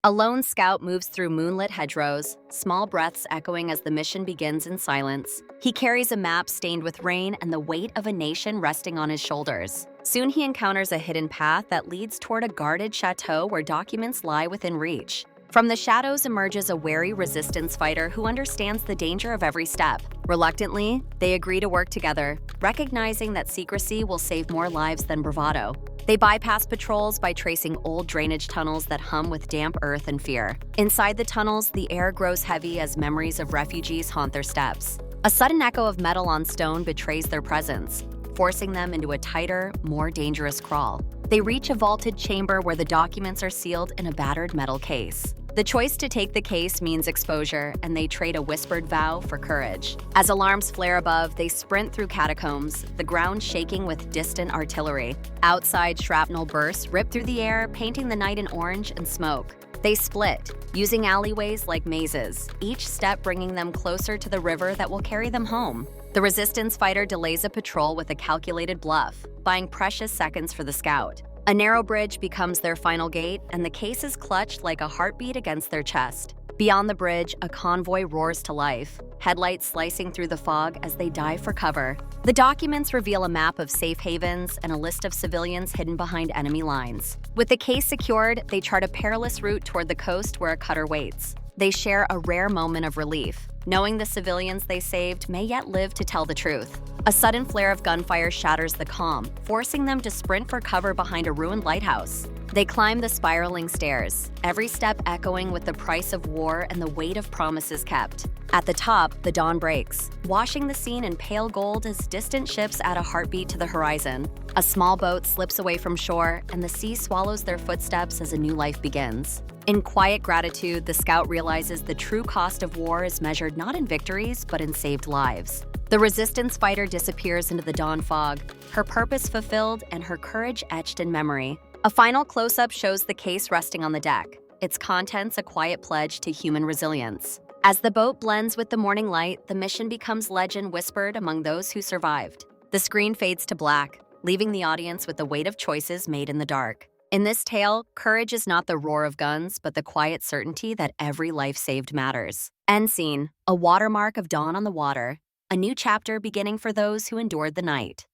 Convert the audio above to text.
A lone scout moves through moonlit hedgerows, small breaths echoing as the mission begins in silence. He carries a map stained with rain and the weight of a nation resting on his shoulders. Soon he encounters a hidden path that leads toward a guarded chateau where documents lie within reach. From the shadows emerges a wary resistance fighter who understands the danger of every step. Reluctantly, they agree to work together, recognizing that secrecy will save more lives than bravado. They bypass patrols by tracing old drainage tunnels that hum with damp earth and fear. Inside the tunnels, the air grows heavy as memories of refugees haunt their steps. A sudden echo of metal on stone betrays their presence, forcing them into a tighter, more dangerous crawl. They reach a vaulted chamber where the documents are sealed in a battered metal case. The choice to take the case means exposure, and they trade a whispered vow for courage. As alarms flare above, they sprint through catacombs, the ground shaking with distant artillery. Outside, shrapnel bursts rip through the air, painting the night in orange and smoke. They split, using alleyways like mazes, each step bringing them closer to the river that will carry them home. The resistance fighter delays a patrol with a calculated bluff, buying precious seconds for the scout. A narrow bridge becomes their final gate, and the case is clutched like a heartbeat against their chest. Beyond the bridge, a convoy roars to life, headlights slicing through the fog as they dive for cover. The documents reveal a map of safe havens and a list of civilians hidden behind enemy lines. With the case secured, they chart a perilous route toward the coast where a cutter waits. They share a rare moment of relief, knowing the civilians they saved may yet live to tell the truth. A sudden flare of gunfire shatters the calm, forcing them to sprint for cover behind a ruined lighthouse. They climb the spiraling stairs, every step echoing with the price of war and the weight of promises kept. At the top, the dawn breaks, washing the scene in pale gold as distant ships add a heartbeat to the horizon. A small boat slips away from shore, and the sea swallows their footsteps as a new life begins. In quiet gratitude, the scout realizes the true cost of war is measured not in victories, but in saved lives. The resistance fighter disappears into the dawn fog, her purpose fulfilled and her courage etched in memory. A final close-up shows the case resting on the deck, its contents a quiet pledge to human resilience. As the boat blends with the morning light, the mission becomes legend whispered among those who survived. The screen fades to black, leaving the audience with the weight of choices made in the dark. In this tale, courage is not the roar of guns, but the quiet certainty that every life saved matters. End scene, a watermark of dawn on the water, a new chapter beginning for those who endured the night.